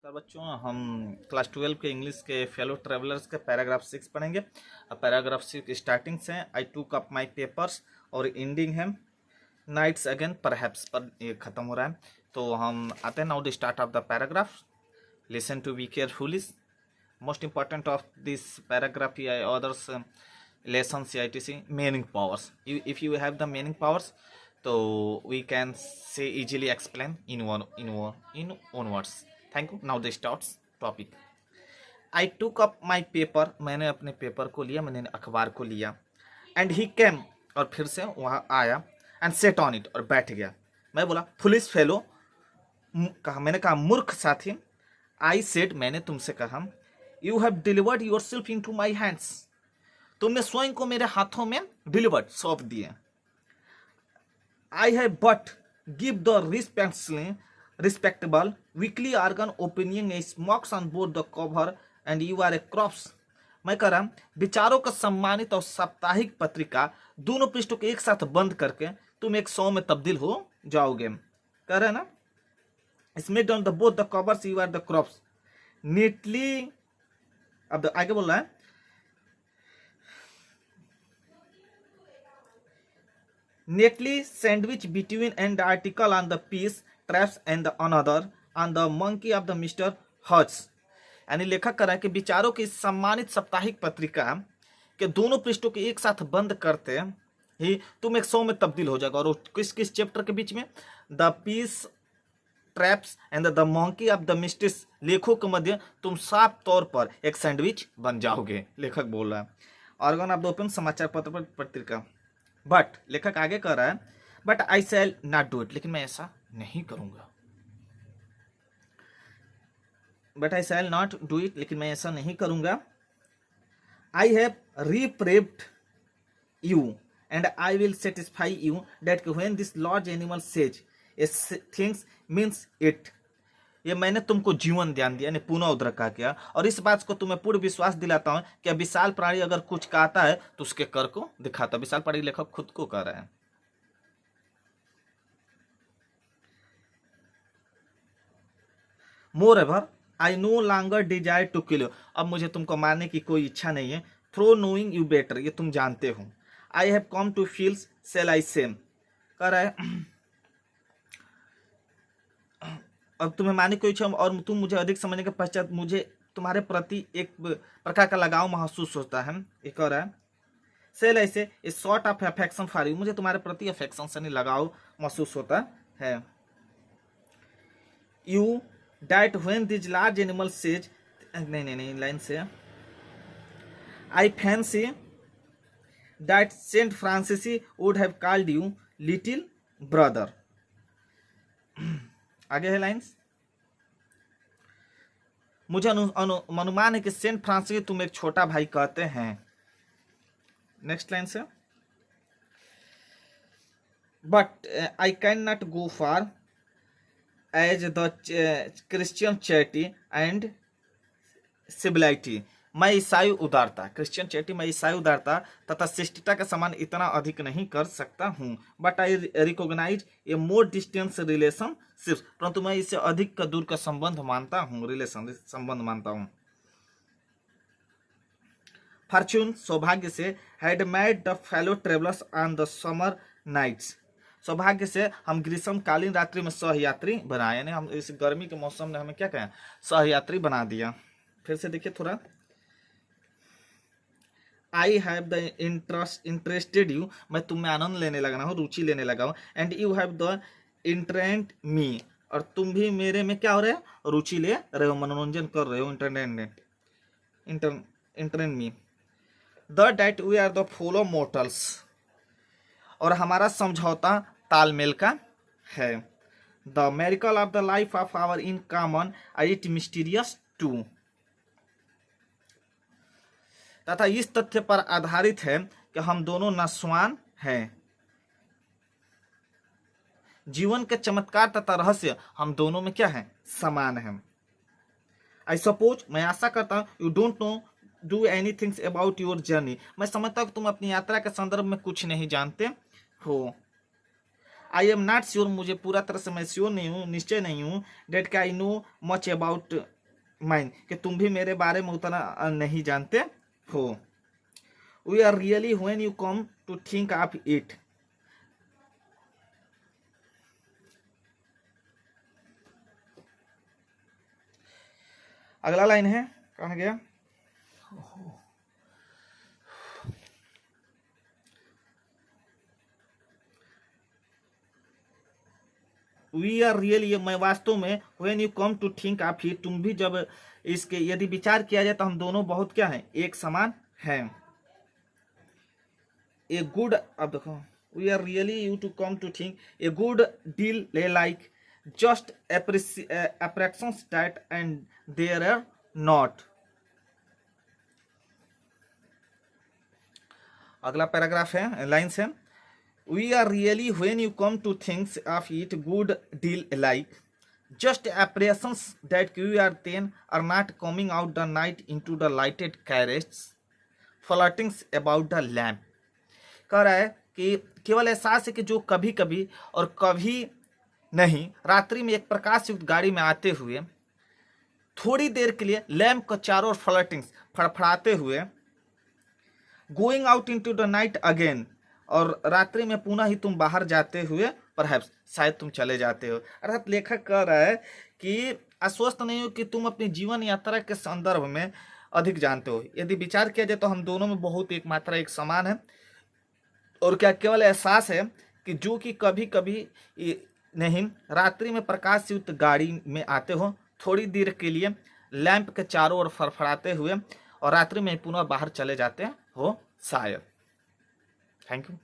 तो बच्चों हम क्लास 12 के इंग्लिश के फेलो ट्रेवलर्स के पैराग्राफ 6 पढ़ेंगे। अब पैराग्राफ 6 स्टार्टिंग से आई टूक अप माई पेपर्स और एंडिंग है नाइट्स अगेन परहैप्स पर ये खत्म हो रहा है। तो हम आते हैं now the start of the paragraph. Listen to be carefully. Most important of this paragraph या others lessons CITC meaning powers. If you have the meaning powers, so we can say easily explain in one words. Thank you. Now the starts topic. I took up my paper. मैंने अपने paper को लिया, मैंने अखबार को लिया. And he came. और फिर से वहाँ आया. And sat on it. और बैठ गया. मैं बोला foolish fellow. कहा, मैंने कहा मूर्ख साथी. I said, मैंने तुमसे कहा, you have delivered yourself into my hands. तुमने स्वयं को मेरे हाथों में डिलीवर्ड सौंप दिए. I have but give the respectable weekly organ opinion smocks on board the cover and you are a crops. मैं कह रहा विचारों का सम्मानित और साप्ताहिक पत्रिका दोनों पृष्ठों के एक साथ बंद करके तुम एक सौ में तब्दील हो जाओगे. कह रहे ना, smacked on the both the covers you are the crops neatly. अब आगे बोल रहा है, neatly sandwiched between an article on the peace traps and the another on the monkey of the Mr. Hodge. यानी लेखक कर रहा है कि विचारों की सम्मानित साप्ताहिक पत्रिका के दोनों पृष्ठों के एक साथ बंद करते ही तुम एक सौ में तब्दील हो जाएगा. और किस किस चैप्टर के बीच में, the peace traps and the monkey of the mistress लेखों के मध्य तुम साफ तौर पर एक सैंडविच बन जाओगे. लेखक बोल रहा है. ऑर्गन ऑफ द ओपन समाचार पत्र पत्रिका. बट लेखक आगे कह रहा है, but I shall not do it, लेकिन मैं ऐसा नहीं करूंगा. But I shall not do it, लेकिन मैं ऐसा नहीं करूंगा. I have reproved you and I will satisfy you that when this large animal says things means it. ये मैंने तुमको जीवन ध्यान दिया, यानी पुनः उद्रका किया, और इस बात को तुम्हें पूर्ण विश्वास दिलाता हूं कि विशाल प्राणी अगर कुछ कहता है तो उसके कर को दिखाता. विशाल प्राणी लेखक खुद को कह रहा है. Moreover I no longer desire to kill you. अब मुझे तुमको मारने की कोई इच्छा नहीं है. थ्रो नोइंग यू बेटर, ये तुम जानते हो. I have come to feel sale I same. कह रहा है अब तुम्हें मारने की इच्छा और तुम मुझे अधिक समझने के पश्चात मुझे तुम्हारे प्रति एक प्रकार का लगाव महसूस होता है. एक और है, सेल ऐसे a sort of affection for you, मुझे तुम्हारे प्रति अफेक्शन से नहीं लगाव महसूस होता है. You that when this large animal says, नहीं लाइन से, I fancy that saint Francis would have called you little brother. आगे है लाइन्स, मुझे अनुमान है कि सेंट फ्रांसिस तुम एक छोटा भाई कहते हैं. नेक्स्ट लाइन से, but I can not go for as the Christian charity and civility. मैं ईसाई उदारता, क्रिश्चियन चैरिटी, मैं ईसाई उदारता तथा शिष्टता के समान इतना अधिक नहीं कर सकता हूँ. But I recognise a more distance relationship, परंतु मैं इससे अधिक का दूर का संबंध मानता हूँ, रिलेशन संबंध मानता हूँ. फॉर्च्यून सौभाग्य से had made the fellow travellers on the summer nights. सौभाग्य से हम ग्रीष्मकालीन रात्रि में सहयात्री बनाए, यानी हम इस गर्मी के मौसम ने हमें क्या कहें, सहयात्री बना दिया. फिर से देखिए थोड़ा, I have the interested you, मैं तुम में आनंद लेने लगा हूँ, रुचि लेने लगा हूँ. एंड यू हैव द इंटरेंट मी, और तुम भी मेरे में क्या हो रहे हो, रुचि ले रहे हो, मनोरंजन कर रहे हो. Entertain me. The that we are the fellow mortals, और हमारा समझौता तालमेल का है. The miracle of the life of our in common I it mysterious to, तथा इस तथ्य पर आधारित है कि हम दोनों नस्वान हैं. जीवन के चमत्कार तथा रहस्य हम दोनों में क्या है, समान है. आई सपोज, मैं आशा करता हूं, you don't know do anything about your journey, मैं समझता हूं कि तुम अपनी यात्रा के संदर्भ में कुछ नहीं जानते हो. आई एम नॉट श्योर, मुझे पूरा तरह से मैं श्योर नहीं हूँ, निश्चय नहीं हूँ, डेट के I know much about mine, कि तुम भी मेरे बारे में उतना नहीं जानते हो। We are really when you come to think of it. अगला लाइन है, कहाँ गया? वी आर रियली, मैं वास्तव में, when you come to think of it, तुम भी जब इसके यदि विचार किया जाए तो हम दोनों बहुत क्या हैं, एक समान हैं। ए गुड, अब देखो, we are really you to come to think a good deal like just apprehensions that and there are not. अगला पैराग्राफ है, लाइन्स है, we are really when you come to thinks of it good deal like just apprehensions that you are then are not coming out the night into the lighted carriages flirting about the lamp। कह रहा है कि केवल एहसास है कि जो कभी कभी और कभी नहीं रात्रि में एक प्रकाश युक्त गाड़ी में आते हुए थोड़ी देर के लिए लैम्प को चारों ओर फ्लर्टिंग्स फड़फड़ाते हुए going out into the night again, और रात्रि में पुनः ही तुम बाहर जाते हुए परहैप्स शायद तुम चले जाते हो। अर्थात लेखक कह रहा है कि आश्वस्त नहीं हो कि तुम अपनी जीवन यात्रा के संदर्भ में अधिक जानते हो। यदि विचार किया जाए तो हम दोनों में बहुत एक मात्रा एक समान है, और क्या केवल एहसास है कि जो कि कभी कभी नहीं रात्रि में प्रकाश युक्त गाड़ी में आते हो थोड़ी देर के लिए लैंप के चारों ओर फड़फड़ाते हुए और रात्रि में पुनः बाहर चले जाते हो शायद। Thank you.